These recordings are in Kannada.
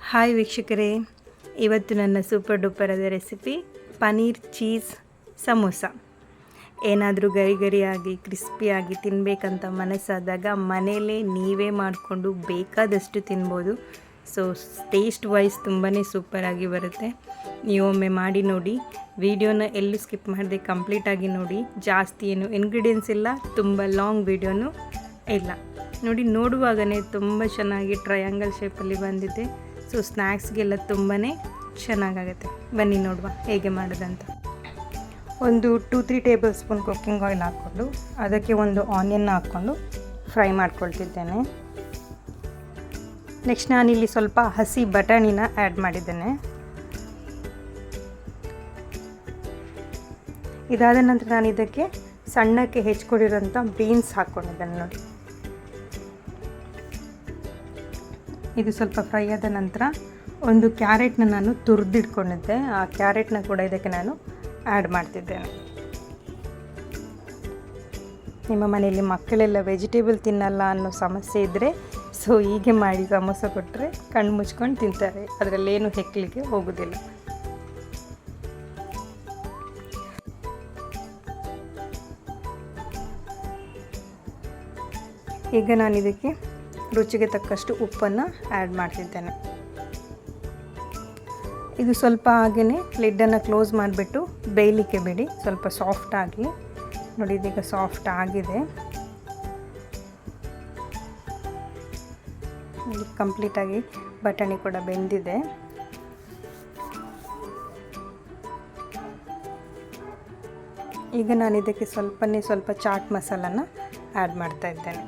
ಹಾಯ್ ವೀಕ್ಷಕರೇ, ಇವತ್ತು ನನ್ನ ಸೂಪರ್ ಡೂಪರಾದ ರೆಸಿಪಿ ಪನ್ನೀರ್ ಚೀಸ್ ಸಮೋಸ. ಏನಾದರೂ ಗರಿ ಗರಿಯಾಗಿ ಕ್ರಿಸ್ಪಿಯಾಗಿ ತಿನ್ನಬೇಕಂತ ಮನಸ್ಸಾದಾಗ ಮನೆಯಲ್ಲೇ ನೀವೇ ಮಾಡಿಕೊಂಡು ಬೇಕಾದಷ್ಟು ತಿನ್ಬೋದು. ಸೊ ಟೇಸ್ಟ್ ವೈಸ್ ತುಂಬಾ ಸೂಪರಾಗಿ ಬರುತ್ತೆ. ನೀವೊಮ್ಮೆ ಮಾಡಿ ನೋಡಿ. ವಿಡಿಯೋನ ಎಲ್ಲೂ ಸ್ಕಿಪ್ ಮಾಡದೆ ಕಂಪ್ಲೀಟಾಗಿ ನೋಡಿ. ಜಾಸ್ತಿ ಏನು ಇಂಗ್ರೀಡಿಯೆಂಟ್ಸ್ ಇಲ್ಲ, ತುಂಬ ಲಾಂಗ್ ವಿಡಿಯೋನೂ ಇಲ್ಲ. ನೋಡಿ, ನೋಡುವಾಗಲೇ ತುಂಬ ಚೆನ್ನಾಗಿ ಟ್ರಯಾಂಗಲ್ ಶೇಪಲ್ಲಿ ಬಂದಿದೆ. ಸೊ ಸ್ನ್ಯಾಕ್ಸ್ಗೆಲ್ಲ ತುಂಬಾ ಚೆನ್ನಾಗಾಗುತ್ತೆ. ಬನ್ನಿ ನೋಡುವ ಹೇಗೆ ಮಾಡೋದಂತ. ಒಂದು 2-3 ಟೇಬಲ್ ಸ್ಪೂನ್ ಕುಕ್ಕಿಂಗ್ ಆಯಿಲ್ ಹಾಕ್ಕೊಂಡು ಅದಕ್ಕೆ ಒಂದು ಆನಿಯನ್ ಹಾಕ್ಕೊಂಡು ಫ್ರೈ ಮಾಡ್ಕೊಳ್ತಿದ್ದೇನೆ. ನೆಕ್ಸ್ಟ್ ನಾನಿಲ್ಲಿ ಸ್ವಲ್ಪ ಹಸಿ ಬಟಾಣಿನ ಆ್ಯಡ್ ಮಾಡಿದ್ದೇನೆ. ಇದಾದ ನಂತರ ನಾನು ಇದಕ್ಕೆ ಸಣ್ಣಕ್ಕೆ ಹೆಚ್ಕೊಂಡಿರೋಂಥ ಬೀನ್ಸ್ ಹಾಕ್ಕೊಂಡಿದ್ದೇನೆ. ನೋಡಿ, ಇದು ಸ್ವಲ್ಪ ಫ್ರೈ ಆದ ನಂತರ ಒಂದು ಕ್ಯಾರೆಟ್ನ ನಾನು ತುರಿದಿಟ್ಕೊಂಡಿದ್ದೆ. ಆ ಕ್ಯಾರೆಟ್ನ ಕೂಡ ಇದಕ್ಕೆ ನಾನು ಆ್ಯಡ್ ಮಾಡ್ತಿದ್ದೇನೆ. ನಿಮ್ಮ ಮನೆಯಲ್ಲಿ ಮಕ್ಕಳೆಲ್ಲ ವೆಜಿಟೇಬಲ್ ತಿನ್ನಲ್ಲ ಅನ್ನೋ ಸಮಸ್ಯೆ ಇದ್ದರೆ ಸೊ ಹೀಗೆ ಮಾಡಿ ಸಮೋಸ ಕೊಟ್ಟರೆ ಕಣ್ಣು ಮುಚ್ಕೊಂಡು ತಿಂತಾರೆ. ಅದರಲ್ಲೇನು ಹೆಕ್ಕಲಿಕ್ಕೆ ಹೋಗೋದಿಲ್ಲ. ಈಗ ನಾನು ಇದಕ್ಕೆ ರುಚಿಗೆ ತಕ್ಕಷ್ಟು ಉಪ್ಪನ್ನು ಆ್ಯಡ್ ಮಾಡ್ತಿದ್ದೇನೆ. ಇದು ಸ್ವಲ್ಪ ಹಾಗೆಯೇ ಲಿಡ್ಡನ್ನು ಕ್ಲೋಸ್ ಮಾಡಿಬಿಟ್ಟು ಬೇಯಲಿಕ್ಕೆ ಬಿಡಿ, ಸ್ವಲ್ಪ ಸಾಫ್ಟ್ ಆಗಲಿ. ನೋಡಿ, ಇದೀಗ ಸಾಫ್ಟ್ ಆಗಿದೆ. ಇಲ್ಲಿ ಕಂಪ್ಲೀಟಾಗಿ ಬಟಾಣಿ ಕೂಡ ಬೆಂದಿದೆ. ಈಗ ನಾನು ಇದಕ್ಕೆ ಸ್ವಲ್ಪ ಚಾಟ್ ಮಸಾಲನ ಆ್ಯಡ್ ಮಾಡ್ತಾ ಇದ್ದೇನೆ.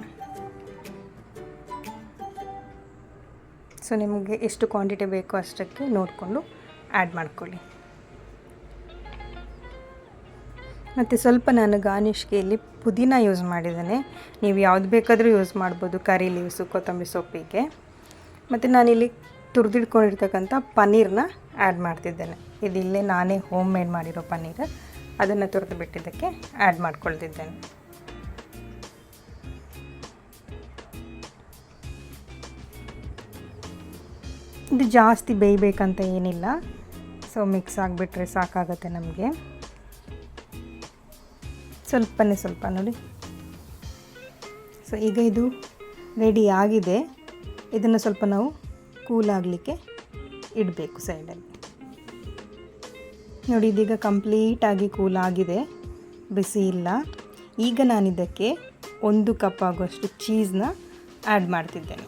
ಸೊ ನಿಮಗೆ ಎಷ್ಟು ಕ್ವಾಂಟಿಟಿ ಬೇಕೋ ಅಷ್ಟಕ್ಕೆ ನೋಡಿಕೊಂಡು ಆ್ಯಡ್ ಮಾಡ್ಕೊಳ್ಳಿ. ಮತ್ತು ಸ್ವಲ್ಪ ನಾನು ಗಾರ್ನಿಷ್ಗೆ ಇಲ್ಲಿ ಪುದೀನ ಯೂಸ್ ಮಾಡಿದ್ದೇನೆ. ನೀವು ಯಾವ್ದು ಬೇಕಾದರೂ ಯೂಸ್ ಮಾಡ್ಬೋದು, ಕರಿ ಲೀವ್ಸು, ಕೊತ್ತಂಬರಿ ಸೊಪ್ಪಿಗೆ. ಮತ್ತು ನಾನಿಲ್ಲಿ ತುರಿದಿಟ್ಕೊಂಡಿರ್ತಕ್ಕಂಥ ಪನ್ನೀರನ್ನ ಆ್ಯಡ್ ಮಾಡ್ತಿದ್ದೇನೆ. ಇದಿಲ್ಲೇ ನಾನೇ ಹೋಮ್ ಮೇಡ್ ಮಾಡಿರೋ ಪನ್ನೀರ್, ಅದನ್ನು ತುರಿದು ಬಿಟ್ಟಿದ್ದಕ್ಕೆ ಆ್ಯಡ್ ಮಾಡ್ಕೊಳ್ತಿದ್ದೇನೆ. ಇದು ಜಾಸ್ತಿ ಬೇಯಬೇಕಂತ ಏನಿಲ್ಲ. ಸೊ ಮಿಕ್ಸ್ ಆಗಿಬಿಟ್ರೆ ಸಾಕಾಗತ್ತೆ ನಮಗೆ. ಸ್ವಲ್ಪ ನೋಡಿ. ಸೊ ಈಗ ಇದು ರೆಡಿ ಆಗಿದೆ. ಇದನ್ನು ಸ್ವಲ್ಪ ನಾವು ಕೂಲ್ ಆಗಲಿಕ್ಕೆ ಇಡಬೇಕು ಸೈಡಲ್ಲಿ. ನೋಡಿ, ಇದೀಗ ಕಂಪ್ಲೀಟಾಗಿ ಕೂಲ್ ಆಗಿದೆ, ಬಿಸಿ ಇಲ್ಲ. ಈಗ ನಾನಿದ್ದಕ್ಕೆ 1 ಕಪ್ ಆಗುವಷ್ಟು ಚೀಸ್ನ ಆ್ಯಡ್ ಮಾಡ್ತಿದ್ದೇನೆ.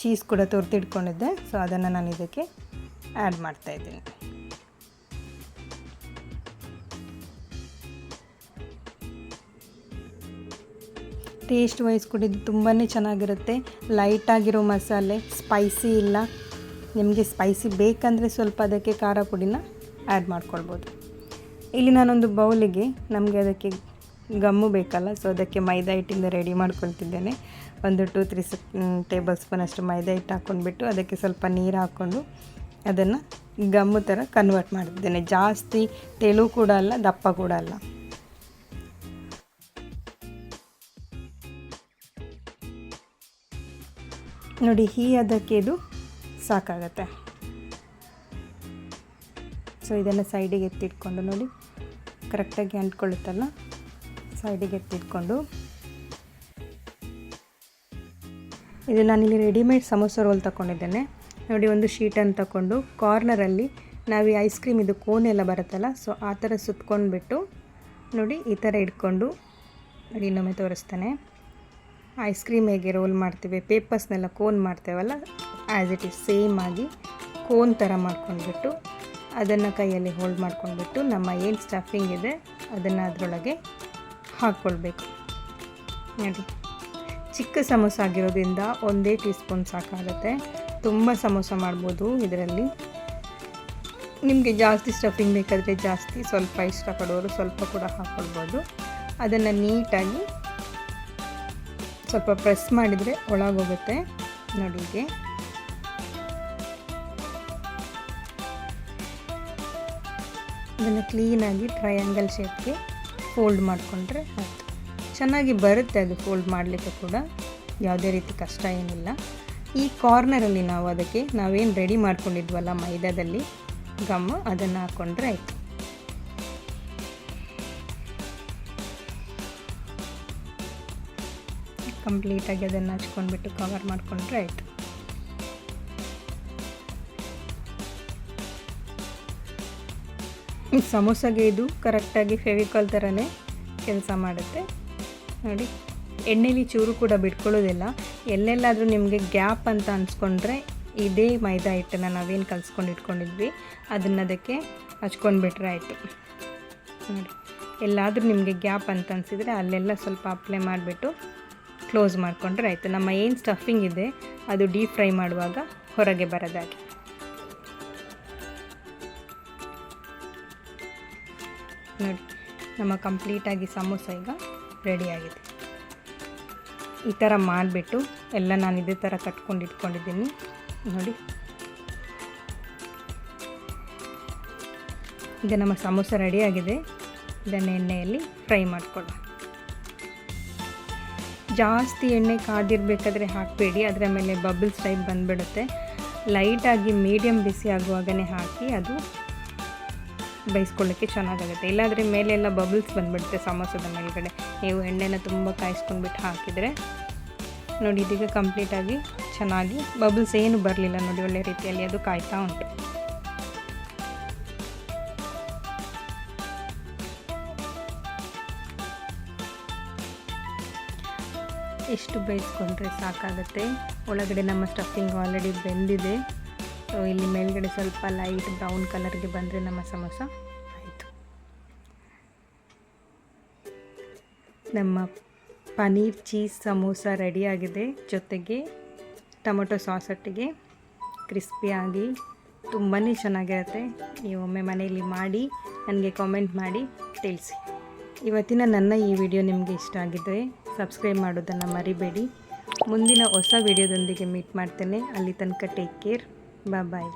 ಚೀಸ್ ಕೂಡ ತುರಿದಿಟ್ಕೊಂಡಿದ್ದೆ, ಸೊ ಅದನ್ನು ನಾನು ಇದಕ್ಕೆ ಆ್ಯಡ್ ಮಾಡ್ತಾಯಿದ್ದೀನಿ. ಟೇಸ್ಟ್ ವೈಸ್ ಕೂಡ ಇದು ತುಂಬಾ ಚೆನ್ನಾಗಿರುತ್ತೆ. ಲೈಟಾಗಿರೋ ಮಸಾಲೆ, ಸ್ಪೈಸಿ ಇಲ್ಲ. ನಿಮಗೆ ಸ್ಪೈಸಿ ಬೇಕಂದರೆ ಸ್ವಲ್ಪ ಅದಕ್ಕೆ ಖಾರ ಪುಡಿನ ಆ್ಯಡ್ ಮಾಡ್ಕೊಳ್ಬೋದು. ಇಲ್ಲಿ ನಾನೊಂದು ಬೌಲಿಗೆ ನಮಗೆ ಅದಕ್ಕೆ ಗಮ್ಮು ಬೇಕಲ್ಲ, ಸೊ ಅದಕ್ಕೆ ಮೈದಾ ಹಿಟ್ಟಿಂದ ರೆಡಿ ಮಾಡ್ಕೊಳ್ತಿದ್ದೇನೆ. ಒಂದು 2-3 ಟೇಬಲ್ ಸ್ಪೂನ್ ಅಷ್ಟು ಮೈದಾ ಹಿಟ್ಟು ಹಾಕ್ಕೊಂಡ್ಬಿಟ್ಟು ಅದಕ್ಕೆ ಸ್ವಲ್ಪ ನೀರು ಹಾಕ್ಕೊಂಡು ಅದನ್ನು ಗಮ್ಮು ಥರ ಕನ್ವರ್ಟ್ ಮಾಡಿದ್ದೇನೆ. ಜಾಸ್ತಿ ತೆಳು ಕೂಡ ಅಲ್ಲ, ದಪ್ಪ ಕೂಡ ಅಲ್ಲ. ನೋಡಿ, ಅದಕ್ಕೆ ಇದು ಸಾಕಾಗತ್ತೆ. ಸೊ ಇದನ್ನು ಸೈಡಿಗೆ ಎತ್ತಿಟ್ಕೊಂಡು ನೋಡಿ, ಕರೆಕ್ಟಾಗಿ ಅಂಟ್ಕೊಳ್ಳುತ್ತಲ್ಲ, ಸೈಡಿಗೆ ಎತ್ತಿಟ್ಕೊಂಡು ಇದು ನಾನಿಲ್ಲಿ ರೆಡಿಮೇಡ್ ಸಮೋಸ ರೋಲ್ ತಗೊಂಡಿದ್ದೇನೆ. ನೋಡಿ, ಒಂದು ಶೀಟನ್ನು ತಗೊಂಡು ಕಾರ್ನರಲ್ಲಿ ನಾವು ಈ ಐಸ್ ಕ್ರೀಮ್ ಇದು ಕೋನ್ ಎಲ್ಲ ಬರುತ್ತಲ್ಲ, ಸೊ ಆ ಥರ ಸುತ್ಕೊಂಡ್ಬಿಟ್ಟು ನೋಡಿ ಈ ಥರ ಇಟ್ಕೊಂಡು ನೋಡಿ, ಇನ್ನೊಮ್ಮೆ ತೋರಿಸ್ತಾನೆ. ಐಸ್ ಕ್ರೀಮ್ ಹೇಗೆ ರೋಲ್ ಮಾಡ್ತೀವಿ, ಪೇಪರ್ಸ್ನೆಲ್ಲ ಕೋನ್ ಮಾಡ್ತೇವಲ್ಲ, ಆ್ಯಸ್ ಇಟ್ ಈಸ್ ಸೇಮ್ ಆಗಿ ಕೋನ್ ಥರ ಮಾಡ್ಕೊಂಡ್ಬಿಟ್ಟು ಅದನ್ನು ಕೈಯಲ್ಲಿ ಹೋಲ್ಡ್ ಮಾಡ್ಕೊಂಡ್ಬಿಟ್ಟು ನಮ್ಮ ಏನು ಸ್ಟಫಿಂಗ್ ಇದೆ ಅದನ್ನು ಅದರೊಳಗೆ ಹಾಕ್ಕೊಳ್ಬೇಕು. ನೋಡಿ, ಚಿಕ್ಕ ಸಮೋಸ ಆಗಿರೋದ್ರಿಂದ 1 ಟೀ ಸ್ಪೂನ್ ಸಾಕಾಗುತ್ತೆ. ತುಂಬ ಸಮೋಸ ಮಾಡ್ಬೋದು ಇದರಲ್ಲಿ. ನಿಮಗೆ ಜಾಸ್ತಿ ಸ್ಟಫಿಂಗ್ ಬೇಕಾದರೆ ಜಾಸ್ತಿ, ಸ್ವಲ್ಪ ಇಷ್ಟಪಡೋರು ಸ್ವಲ್ಪ ಕೂಡ ಹಾಕ್ಕೊಳ್ಬೋದು. ಅದನ್ನು ನೀಟಾಗಿ ಸ್ವಲ್ಪ ಪ್ರೆಸ್ ಮಾಡಿದರೆ ಒಳಗೋಗುತ್ತೆ. ನೋಡಿ, ಹೀಗೆ ಅದನ್ನು ಕ್ಲೀನಾಗಿ ಟ್ರಯಾಂಗಲ್ ಶೇಪ್ಗೆ ಫೋಲ್ಡ್ ಮಾಡಿಕೊಂಡ್ರೆ ಆಯಿತು. ಚೆನ್ನಾಗಿ ಬರುತ್ತೆ ಅದು ಫೋಲ್ಡ್ ಮಾಡಲಿಕ್ಕೆ ಕೂಡ, ಯಾವುದೇ ರೀತಿ ಕಷ್ಟ ಏನಿಲ್ಲ. ಈ ಕಾರ್ನರಲ್ಲಿ ನಾವು ಅದಕ್ಕೆ ನಾವೇನು ರೆಡಿ ಮಾಡ್ಕೊಂಡಿದ್ವಲ್ಲ ಮೈದಾದಲ್ಲಿ ಗಮ್ಮು ಅದನ್ನು ಹಾಕ್ಕೊಂಡ್ರೆ ಆಯಿತು. ಕಂಪ್ಲೀಟಾಗಿ ಅದನ್ನು ಹಚ್ಕೊಂಡ್ಬಿಟ್ಟು ಕವರ್ ಮಾಡಿಕೊಂಡ್ರೆ ಆಯಿತು. ಸಮೋಸಾಗೆ ಇದು ಕರೆಕ್ಟಾಗಿ ಫೆವಿಕಾಲ್ ಥರನೇ ಕೆಲಸ ಮಾಡುತ್ತೆ ನೋಡಿ. ಎಣ್ಣೆಲಿ ಚೂರು ಕೂಡ ಬಿಟ್ಕೊಳ್ಳೋದಿಲ್ಲ. ಎಲ್ಲೆಲ್ಲಾದರೂ ನಿಮಗೆ ಗ್ಯಾಪ್ ಅಂತ ಅನ್ಸ್ಕೊಂಡ್ರೆ ಇದೇ ಮೈದಾ ಹಿಟ್ಟನ್ನು ನಾವೇನು ಕಲಿಸ್ಕೊಂಡು ಇಟ್ಕೊಂಡಿದ್ವಿ ಅದನ್ನು ಅದಕ್ಕೆ ಹಚ್ಕೊಂಡ್ಬಿಟ್ರೆ ಆಯಿತು ನೋಡಿ. ಎಲ್ಲಾದರೂ ನಿಮಗೆ ಗ್ಯಾಪ್ ಅಂತ ಅನಿಸಿದರೆ ಅಲ್ಲೆಲ್ಲ ಸ್ವಲ್ಪ ಅಪ್ಲೈ ಮಾಡಿಬಿಟ್ಟು ಕ್ಲೋಸ್ ಮಾಡಿಕೊಂಡ್ರೆ ಆಯಿತು. ನಮ್ಮ ಏನು ಸ್ಟಫಿಂಗ್ ಇದೆ ಅದು ಡೀಪ್ ಫ್ರೈ ಮಾಡುವಾಗ ಹೊರಗೆ ಬರೋದಾಗಿ. ನೋಡಿ ನಮ್ಮ ಕಂಪ್ಲೀಟಾಗಿ ಸಮೋಸ ಈಗ ರೆಡಿಯಾಗಿದೆ. ಈ ಥರ ಮಾಡಿಬಿಟ್ಟು ಎಲ್ಲ ನಾನು ಇದೇ ಥರ ಕಟ್ಕೊಂಡು ಇಟ್ಕೊಂಡಿದ್ದೀನಿ ನೋಡಿ. ಈಗ ನಮ್ಮ ಸಮೋಸ ರೆಡಿಯಾಗಿದೆ. ಇದನ್ನು ಎಣ್ಣೆಯಲ್ಲಿ ಫ್ರೈ ಮಾಡಿಕೊಳ್ಳೋಣ. ಜಾಸ್ತಿ ಎಣ್ಣೆ ಕಾದಿರಬೇಕಾದ್ರೆ ಹಾಕಬೇಡಿ, ಅದರ ಮೇಲೆ ಬಬಲ್ಸ್ ಟೈಪ್ ಬಂದುಬಿಡುತ್ತೆ. ಲೈಟಾಗಿ ಮೀಡಿಯಮ್ ಬಿಸಿ ಆಗುವಾಗಲೇ ಹಾಕಿ ಅದು ಬೇಯಿಸ್ಕೊಳ್ಳೋಕ್ಕೆ ಚೆನ್ನಾಗಾಗುತ್ತೆ. ಇಲ್ಲಾಂದರೆ ಮೇಲೆಲ್ಲ ಬಬಲ್ಸ್ ಬಂದುಬಿಡುತ್ತೆ ಸಮೋಸದ ಮೇಲ್ಗಡೆ. ನೀವು ಎಣ್ಣೆನ ತುಂಬ ಕಾಯಿಸ್ಕೊಂಡ್ಬಿಟ್ಟು ಹಾಕಿದರೆ ನೋಡಿ ಇದೀಗ ಕಂಪ್ಲೀಟಾಗಿ ಚೆನ್ನಾಗಿ ಬಬಲ್ಸ್ ಏನು ಬರಲಿಲ್ಲ ನೋಡಿ, ಒಳ್ಳೆ ರೀತಿಯಲ್ಲಿ ಅದು ಕಾಯ್ತಾ ಉಂಟು. ಎಷ್ಟು ಬೇಯಿಸ್ಕೊಂಡ್ರೆ ಸಾಕಾಗುತ್ತೆ. ಒಳಗಡೆ ನಮ್ಮ ಸ್ಟಫಿಂಗ್ ಆಲ್ರೆಡಿ ಬೆಂದಿದೆ. ಸೊ ಇಲ್ಲಿ ಮೇಲ್ಗಡೆ ಸ್ವಲ್ಪ ಲೈಟ್ ಬ್ರೌನ್ ಕಲರ್ಗೆ ಬಂದರೆ ನಮ್ಮ ಸಮೋಸ ಆಯಿತು. ನಮ್ಮ ಪನೀರ್ ಚೀಸ್ ಸಮೋಸ ರೆಡಿಯಾಗಿದೆ. ಜೊತೆಗೆ ಟೊಮೊಟೊ ಸಾಸ್ ಒಟ್ಟಿಗೆ ಕ್ರಿಸ್ಪಿಯಾಗಿ ತುಂಬಾ ಚೆನ್ನಾಗಿರುತ್ತೆ. ನೀವು ಒಮ್ಮೆ ಮನೆಯಲ್ಲಿ ಮಾಡಿ ನನಗೆ ಕಾಮೆಂಟ್ ಮಾಡಿ ತಿಳಿಸಿ. ಇವತ್ತಿನ ನನ್ನ ಈ ವಿಡಿಯೋ ನಿಮಗೆ ಇಷ್ಟ ಆಗಿದ್ದರೆ ಸಬ್ಸ್ಕ್ರೈಬ್ ಮಾಡೋದನ್ನು ಮರಿಬೇಡಿ. ಮುಂದಿನ ಹೊಸ ವಿಡಿಯೋದೊಂದಿಗೆ ಮೀಟ್ ಮಾಡ್ತೇನೆ. ಅಲ್ಲಿ ತನಕ ಟೇಕ್ ಕೇರ್. ಬಾಯ್.